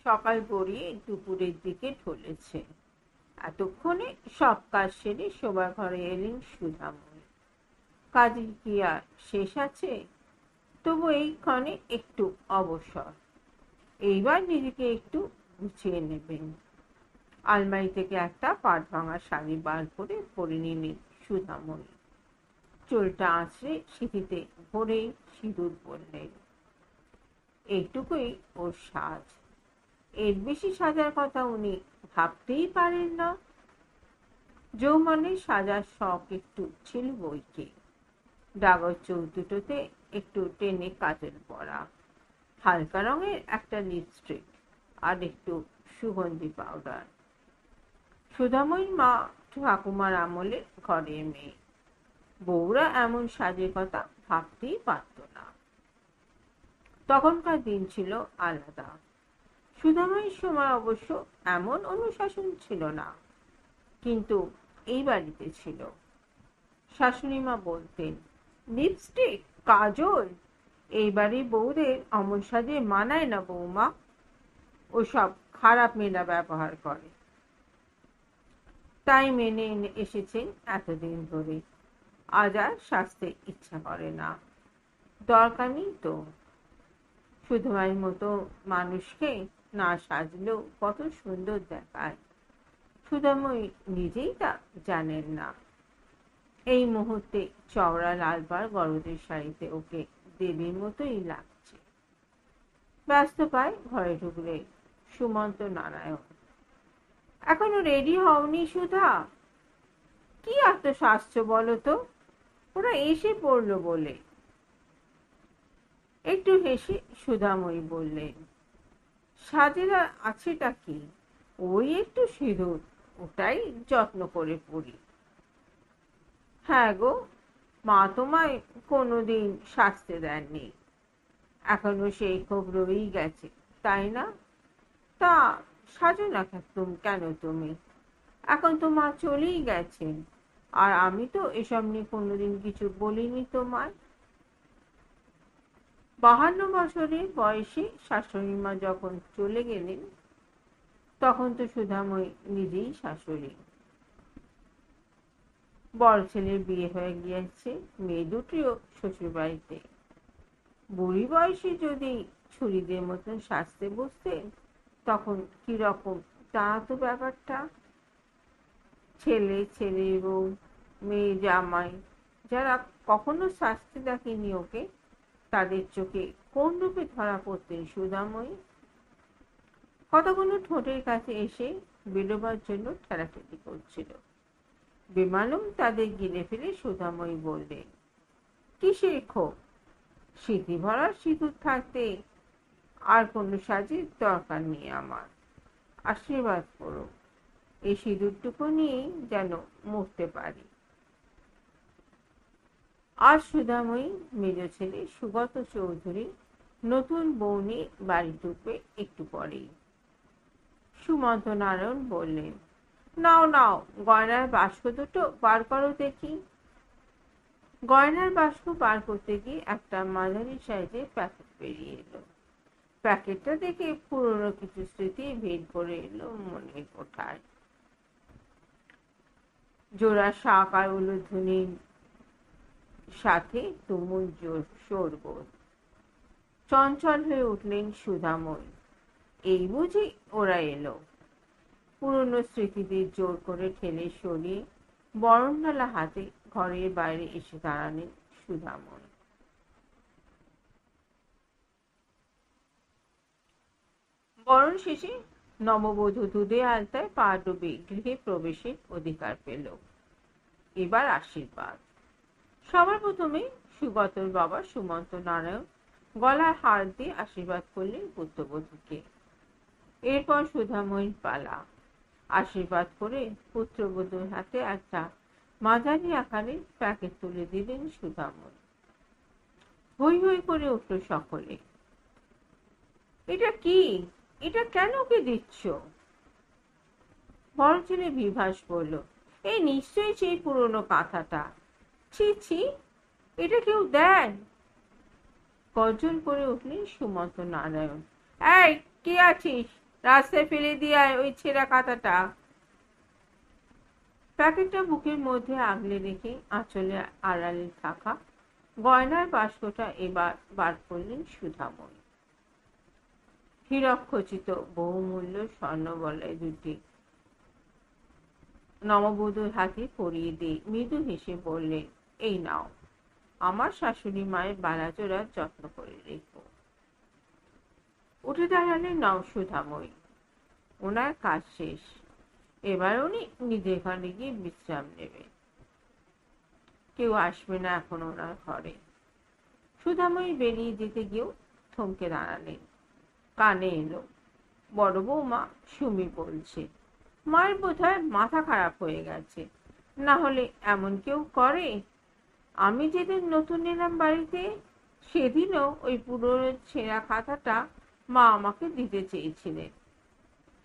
সকাল গড়িয়ে দুপুরের দিকে ঢলেছে। এতক্ষণে সব কাজ সেরে শোবার ঘরে এলেন সুধাময়ী। কাজের কি আর শেষ আছে? তবু এইক্ষণে একটু অবসর। এইবার নিজেকে একটু গুছিয়ে নেবেন। আলমারি থেকে একটা পাট ভাঙা শাড়ি বার করে পরে নিলেন সুধাময়ী। চুলটা আঁচড়ে সিঁথিতে ভরে সিঁদুর পরলেন। এইটুকুই ওর সাজ। এর বেশি সাজার কথা উনি ভাবতেই পারেন না। যৌবনে সাজার শখ একটু ছিল বইকি। ডাগর চোখ দুটোতে একটু টেনে কাজল পরা, হালকা রঙের একটা লিপস্টিক আর একটু সুগন্ধি পাউডার। সুধাময়ীর মা ঠাকুমার আমলে ঘরের মেয়ে। বউরা এমন সাজের কথা ভাবতেই পারত না। তখনকার দিন ছিল আলাদা। সুধাময়ীর সময় অবশ্য এমন অনুশাসন ছিল না, কিন্তু এই বাড়িতে ছিল। শাশুড়িমা বলতেন, লিপস্টিক, কাজল, এই বাড়ির বউদের অমন সাজে মানায় না বৌমা, ওসব খারাপ মেয়েরা ব্যবহার করে। তাই মেনে এসেছেন এতদিন ধরে। আজ আর সাজতে ইচ্ছা করে না। দরকার নেই তো। সুধাময়ীর মতো মানুষকে না সাজলেও কত সুন্দর দেখায়। সুধাময়ী নিজেই তা জানেন না। এই মুহূর্তে চওড়া লালপাড় গরদের শাড়িতে ওকে দেবীর মতোই লাগছে। ব্যস্ত পায় ঘরে ঢুকলে সুমন্ত নারায়ণ। এখনো রেডি হওনি সুধা? কি এত সাজছো বলো তো? ওরা এসে পড়লো বলে। একটু হেসে সুধাময়ী বললেন, সাজের আর আছেটা কি? ওই একটু সিঁদুর, ওটাই যত্ন করে পরি। হ্যাঁ গো, মা তোমায় কোনোদিন সাজতে দেননি। এখনো সেই ক্ষোভ রয়েই গেছে, তাই না? তা সাজো না কেন তুমি? এখন তো মা চলেই গেছেন, আর আমি তো এসব নিয়ে কোনোদিন কিছু বলিনি তোমায়। 52 বছরের বয়সে শাশুড়ি মা যখন চলে গেলেন, তখন তো সুধাময়ী নিজেই শাশুড়ি। বড় ছেলের বিয়ে হয়ে গিয়েছে, মেয়ে দুটিও শ্বশুর বাড়িতে। বুড়ি বয়সে যদি ছুরিদের মতন সাজতে বসতেন, তখন কিরকম দাঁড়াতো ব্যাপারটা। ছেলে, ছেলের বউ, মেয়ে জামাই, যারা কখনো সাজতে দেখেনি ওকে, তাদের চোখে কোন রূপে ধরা পড়তেন সুধাময়ী? কতগুলো ঠোঁটের কাছে এসে বেরোবার জন্য ঠেলাঠেলি করছিল। বেমালুম তাদের গিলে ফেলে সুধাময়ী বললেন, কিসের ক্ষোভ? স্মৃতি ভরা সিঁদুর থাকতে আর কোনো সাজের দরকার নেই আমার। আশীর্বাদ করো, এই সিঁদুরটুকু নিয়েই যেন মরতে পারি। আজ সুধাময়ী মেজ ছেলে সুগত চৌধুরী নতুন বউ নিয়ে বাড়ি ঢুকবে একটু পরেই। সুমন্ত নারায়ণ বললেন, নাও নাও, গয়নার বাস্ক দুটো বার করো দেখি। গয়নার বাস্ক বার করতে গিয়ে একটা মাঝারি সাইজের প্যাকেট বেরিয়ে এলো। প্যাকেটটা দেখে পুরনো কিছু স্মৃতি ভিড় করে এলো মনের কোঠায়। জোড়া শাঁখ আর উলুধ্বনির সাথে তুমুল শোরগোল। চঞ্চল হয়ে উঠলেন সুধাময়ী। এই বুঝি ওরা এলো। পুরনো স্মৃতিদের জোর করে ঠেলে সরিয়ে বরণডালা হাতে ঘরের বাইরে এসে দাঁড়ালেন সুধাময়ী। বরণ শেষে নববধূ দুধে আলতায় পা ডুবে গৃহে প্রবেশের অধিকার পেল। এবার আশীর্বাদ। সবার প্রথমে সুগতর বাবা সুমন্ত নারায়ণ গলার হার দিয়ে আশীর্বাদ করলেন পুত্রবধূকে। এরপর সুধাময়ীর পালা। আশীর্বাদ করে পুত্রবধূর হাতে একটা মাঝারি আকারের প্যাকেট তুলে দিলেন সুধাময়ী। হৈ হৈ করে উঠল সকলে। এটা কি? এটা কেন ওকে দিচ্ছ? বড় ছেলে বিভাস বলল, এই নিশ্চয়ই সেই পুরনো কাঁথাটা। ছি ছি, এটা কেউ দেয়? গর্জন করে উঠলেন সুমন্ত নারায়ণ। এই, কে আছিস? রাস্তায় ফেলে দিয়ে আয় ওই ছেঁড়া কাঁথাটা। প্যাকেটটা বুকের মধ্যে আগলে রেখে আঁচলে আড়ালে থাকা গয়নার বাস্কটা এবার বার করলেন সুধাময়ী। হীরক খচিত বহুমূল্য স্বর্ণবলয় দুটি নববধূর হাতে পরিয়ে দিয়ে মৃদু হেসে বললেন, এই নাও, আমার শাশুড়ি মায়ের বালাজোড়া যত্ন করে রেখো। উঠে দাঁড়ালেন সুধাময়ী। ওনার কাজ শেষ, এবার উনি নিজের ঘরে গিয়ে বিশ্রাম নেবেন। কেউ আসবে না এখন ওনার ঘরে। সুধাময়ী বেরিয়ে যেতে গিয়েও থমকে দাঁড়ালেন। কানে এলো, বড় বৌমা সুমি বলছে, মায়ের বোধহয় মাথা খারাপ হয়ে গেছে, না হলে এমন কেউ করে? আমি যেদিন নতুন এলাম বাড়িতে, সেদিনও ওই পুরনো ছেঁড়া খাতাটা মা আমাকে দিতে চেয়েছিলেন।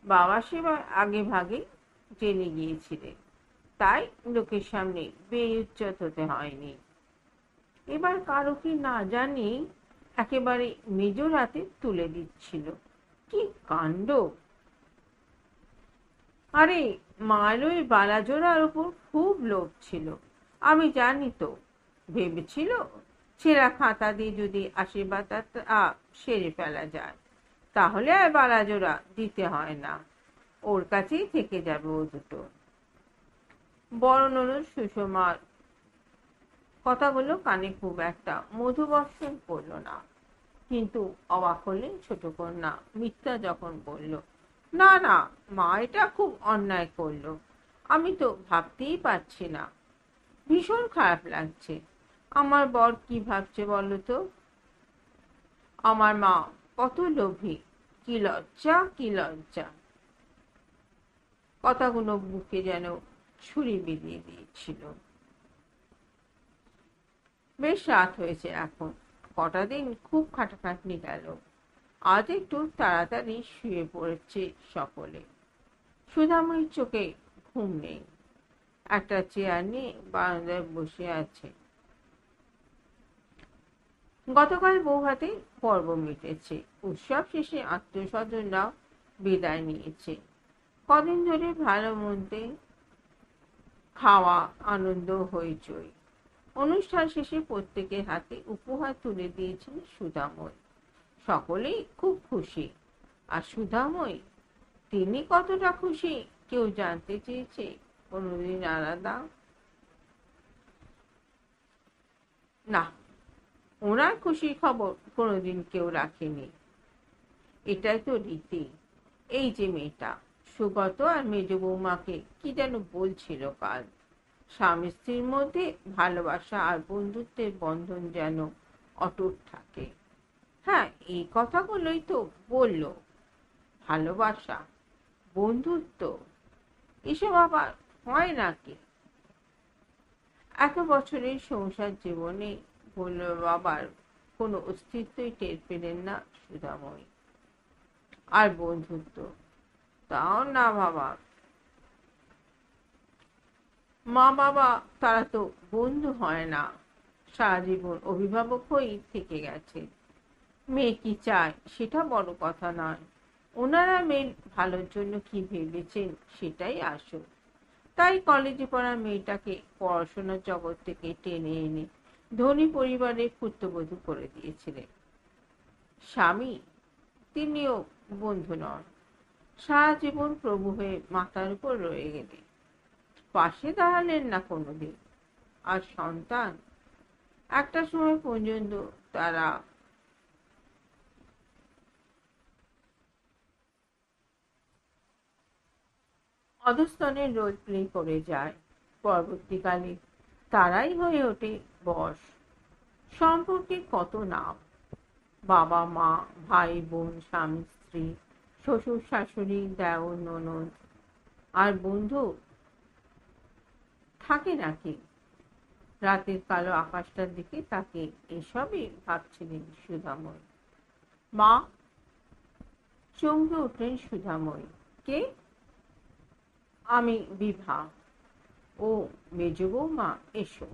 বাবা সেবার আগে ভাগে জেনে গিয়েছিলেন, তাই লোকের সামনে বেউচ্চত হতে হয়নি। এবার কারো কি না জানি একেবারে মেজ রাতে তুলে দিচ্ছিল। কি কাণ্ড! আরে, মায়ের ওই বালাজোড়ার ওপর খুব লোভ ছিল, আমি জানি তো। ভেবেছিল ছেঁড়া খাতা দিয়ে যদি আশীর্বাদটা সেরে ফেলা যায়, তাহলে আর বালাজোড়া দিতে হয় না, ওর কাছেই থেকে যাবে ও দুটো। বড় ননদ সুষমার কথাগুলো কানে খুব একটা মধুবর্ষণ করল না, কিন্তু অবাক হলেন ছোট কন্যা মিথ্যা যখন বলল, না না মা, এটা খুব অন্যায় করলো, আমি তো ভাবতেই পারছি না, ভীষণ খারাপ লাগছে। আমার বর কি ভাবছে বলো তো? আমার মা কত লোভী, কি লজ্জা কি লজ্জা। কথাগুলো বুকে যেন ছুরি বিঁধিয়ে দিয়েছিল। বেশ রাত হয়েছে এখন, কটা দিন খুব খাটাখাটনি গেল, আজ একটু তাড়াতাড়ি শুয়ে পড়েছে সকলে। সুধাময়ীর চোখে ঘুম নেই, একটা চেয়ার নিয়ে বারান্দায় বসে আছে। গতকাল বৌভাতে পর্ব মিটেছে, উৎসব শেষে আত্মীয় স্বজনরাও বিদায় নিয়েছে। কদিন ধরে ভালো মন্দে খাওয়া, আনন্দ, হইচই। অনুষ্ঠান শেষে প্রত্যেকের হাতে উপহার তুলে দিয়েছেন সুধাময়ী। সকলেই খুব খুশি। আর সুধাময়ী, তিনি কতটা খুশি কেউ জানতে চেয়েছে কোনোদিন আলাদা? না, ওনার খুশির খবর কোনোদিন কেউ রাখেনি। এটাই তো রীতি। এই যে মেয়েটা সুগত আর মেজ বৌমাকে কি যেন বলছিল কাল, স্বামী স্ত্রীর মধ্যে ভালোবাসা আর বন্ধুত্বের বন্ধন যেন অটুট থাকে। হ্যাঁ, এই কথাগুলোই তো বলল। ভালোবাসা, বন্ধুত্ব, এসব আবার হয় নাকি? এত বছরের সংসার জীবনে বলল বাবার কোনো অস্তিত্বই টের পেলেন না সুধাময়ী। আর বন্ধুত্ব, তাও না বাবা। মা বাবা তারা তো বন্ধু হয় না, সারা জীবন অভিভাবক হয়েই থেকে গেছে। মেয়ে কি চায় সেটা বড় কথা নয়, ওনারা মেয়ের ভালোর জন্য কি ভেবেছেন সেটাই আসল। তাই কলেজে পড়া মেয়েটাকে পড়াশোনার জগৎ থেকে টেনে এনে ধনী পরিবারে পুত্রবধূ করে দিয়েছিলেন। স্বামী, তিনিও বন্ধু নন, সারা জীবন প্রভু হয়ে মাথার উপর রয়ে গেলেন, পাশে দাঁড়ালেন না কোনোদিন। আর সন্তান, একটা সময় পর্যন্ত তারা অধস্তনের রোল প্লে করে যায়, পরবর্তীকালে তারাই হয়ে ওঠে বশ। সম্পর্কে কত নাম, বাবা মা, ভাই বোন, স্বামী স্ত্রী, শ্বশুর শাশুড়ি, দেওর ননদ। আর বন্ধু থাকে নাকি? রাতের কালো আকাশটার দিকে তাকে এসবই ভাবছিলেন সুধাময়ী। মা, চমকে উঠলেন সুধাময়ী। কে? আমি বিভা। ও মেজ বৌমা, এসো।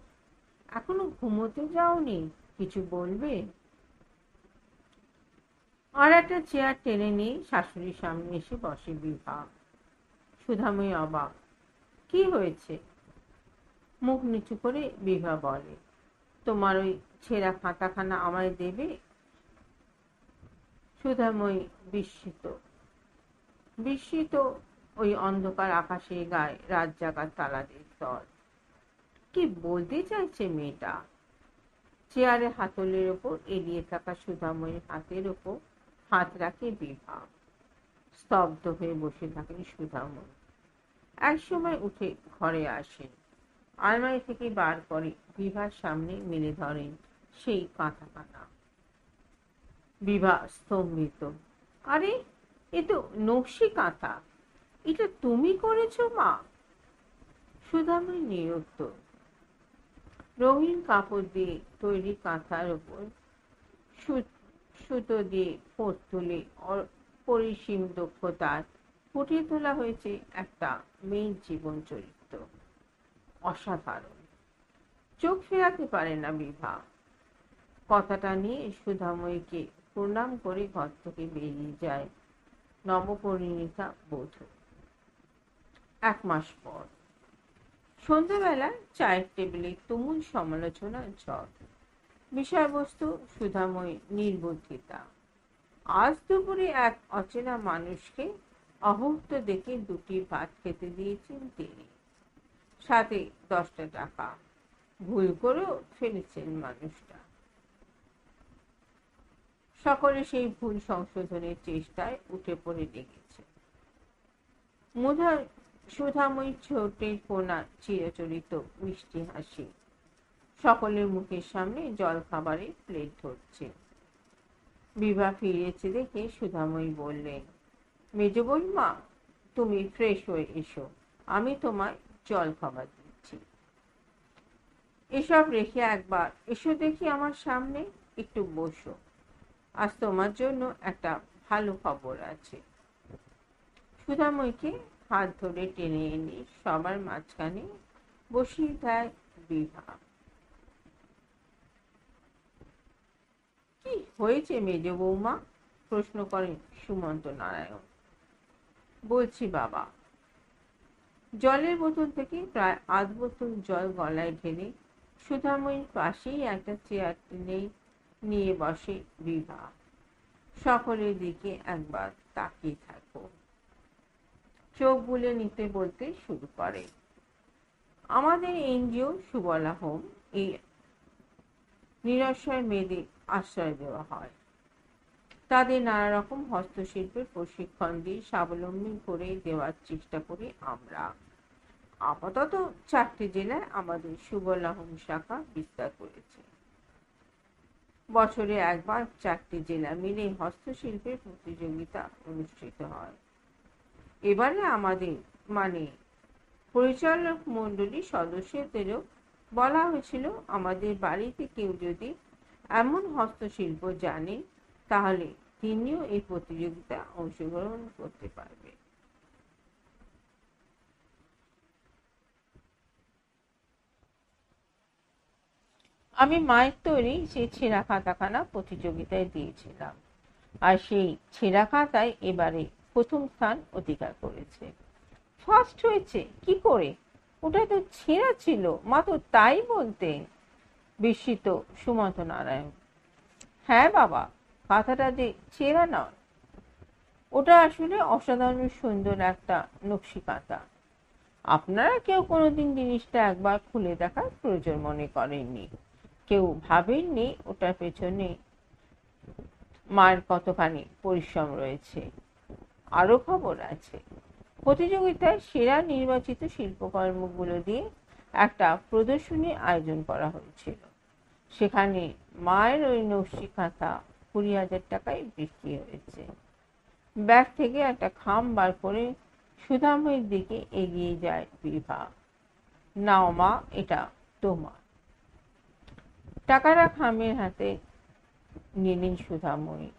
এখনো ঘুমোতে যাওনি? কিছু বলবে? আর একটা চেয়ার টেনে নিয়ে শাশুড়ির সামনে এসে বসে বিভা। সুধাময়ী অবাক। কি হয়েছে? মুখ নিচু করে বিভা বলে, তোমার ওই ছেঁড়া খাতাখানা আমায় দেবে? সুধাময়ী বিস্মিত। বিস্মিত ওই অন্ধকার আকাশের গায়ে রাত জাগার তালাদের তর। কি বলতে চাইছে মেয়েটা? চেয়ারে হাতলের ওপর এড়িয়ে থাকা সুধাময়ীর হাতের ওপর হাত রাখে বিভা। স্তব্ধ হয়ে বসে থাকেন সুধাময়ী। একসময় উঠে ঘরে আসেন। আলমারি থেকে বার করে বিভার সামনে মেলে ধরেন সেই কাঁথাখানা। বিভা স্তম্ভিত। আরে, এ তো নকশি কাঁথা। এটা তুমি করেছো মা? সুধাময়ী নিরুত্তর। রঙিন কাপড় দিয়ে তৈরি কাঁথার ওপর সুতো দিয়ে ফোঁট তুলে পরিসীম দক্ষতার ফুটিয়ে তোলা হয়েছে একটা মেয়ের জীবন চরিত্র। অসাধারণ। চোখ ফেরাতে পারে না বিভা। কথাটা নিয়ে সুধাময়ীকে প্রণাম করে ঘর থেকে বেরিয়ে যায় নবপরিণীতা বধূ। 1 মাস পর সন্ধ্যাবেলা চায়ের টেবিলে তুমুল সমালোচনা ঝড়। বিষয়বস্তু সুধাময়ী নির্বুদ্ধিতা। আজ দুপুরে এক অচেনা মানুষকে অভুক্ত দেখে 2টি ভাত খেতে দিয়েছেন তিনি, সাথে 10টা টাকা। ভুল করেও ফেলেছেন মানুষটা। সকলে সেই ভুল সংশোধনের চেষ্টায় উঠে পড়ে লেগেছে। সুধাময়ী ছোটের কোনা চিরাচরিত মিষ্টি হাসি। সকলের মুখের সামনে জল খাবারের প্লেট ধরছে। বিভা ফিরেছে দেখে সুধাময়ী বললেন, মেজ বৌমা, তুমি ফ্রেশ হয়ে এসো, আমি তোমায় জল খাবার দিচ্ছি। এসব রেখে একবার এসো দেখি আমার সামনে, একটু বসো। আজ তোমার জন্য একটা ভালো খবর আছে। সুধাময়ীকে হাত ধরে টেনে এনে সবার মাঝখানে বসিয়ে দেয় বিভা। কি হয়েছে মেজ বৌমা? প্রশ্ন করেন সুমন্ত নারায়ণ। বলছি বাবা। জলের বোতল থেকে প্রায় 1/2 বোতল জল গলায় ঢেলে সুধাময়ীর পাশেই একটা চেয়ার টেনে নিয়ে বসে বিভা। সকলের দিকে একবার তাকিয়ে থাকো। চোখ বুলে নিতে বলতে শুরু করে। আমাদের এনজিও সুবলা হোম এই নিরস্বয় মেয়েদের আশ্রয় দেওয়া হয়। তাদের নানা রকম হস্তশিল্পের প্রশিক্ষণ দিয়ে স্বাবলম্বী করে দেওয়ার চেষ্টা করি আমরা। আপাতত 4টি জেলায় আমাদের সুবলা হোম শাখা বিস্তার করেছে। বছরে একবার 4টি জেলা মিলে হস্তশিল্পের প্রতিযোগিতা অনুষ্ঠিত হয়। এবারে আমাদের পরিচালক মণ্ডলী সদস্যদেরও বলা হয়েছিল, আমাদের বাড়িতে কেউ যদি এমন হস্তশিল্প জানে তাহলে তিনিও এই প্রতিযোগিতা অংশগ্রহণ করতে পারবে। আমি মায়ের তৈরি সেই ছেঁড়া খাতাখানা প্রতিযোগিতায় দিয়েছিলাম, আর সেই ছেঁড়া খাতায় এবারে 1ম স্থান অধিকার করেছে। ফার্স্ট হয়েছে কি করে? ওটা তো ছেঁড়া ছিল, মা তো তাই বলতেন। বিস্মিত সুমন্ত নারায়ণ। হ্যাঁ বাবা, খাতাটা যে ছেঁড়া নয়, ওটা আসলে অসাধারণ সুন্দর একটা নকশি কাঁথা। আপনারা কেউ কোনোদিন জিনিসটা একবার খুলে দেখার প্রয়োজন মনে করেননি। কেউ ভাবেননি ওটার পেছনে মায়ের কতখানি পরিশ্রম রয়েছে। আরো খবর আছে। প্রতিযোগিতায় সেরা নির্বাচিত শিল্পকর্মগুলো দিয়ে একটা প্রদর্শনী আয়োজন করা হয়েছিল। সেখানে মায়ের ওই নকশি কাঁথা 20,000 টাকায় বিক্রি হয়েছে। ব্যাগ থেকে একটা খাম বার করে সুধাময়ীর দিকে এগিয়ে যায় বিভা। নাও মা, এটা তোমার। টাকাটা খামের হাতে নিলেন সুধাময়ী।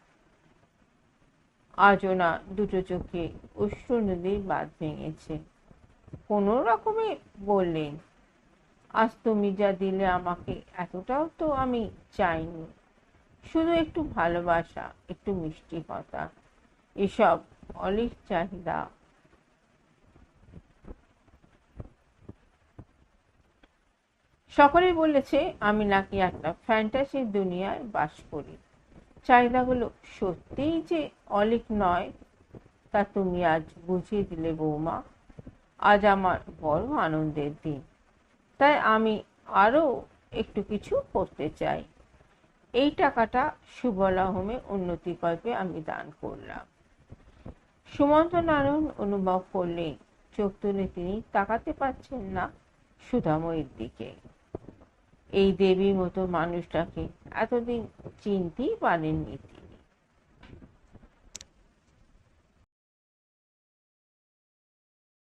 আজও না 2 চোখে অশ্রু নদীর বাঁধ ভেঙেছে। কোনো রকমে বললেন, আজ তুমি যা দিলে আমাকে, এতটাও তো আমি চাইনি। শুধু একটু ভালোবাসা, একটু মিষ্টি কথা, এসব অলিক চাহিদা। সকলেই বলেছে আমি নাকি একটা ফ্যান্টাসির দুনিয়ায় বাস করি। চাহিদাগুলো সত্যিই যে অলিক নয় তা তুমি আজ বুঝিয়ে দিলে বৌমা। আজ আমার বড় আনন্দের দিন। তাই আমি আরো একটু কিছু করতে চাই। এই টাকাটা সুবলা হোমে উন্নতিকল্পে আমি দান করলাম। সুমন্ত নারায়ণ অনুভব করলেন চোখ তুলে তিনি তাকাতে পারছেন না সুধাময়ীর দিকে। এই দেবীর মতো মানুষটাকে এতদিন চিনতেই পারেননি তিনি।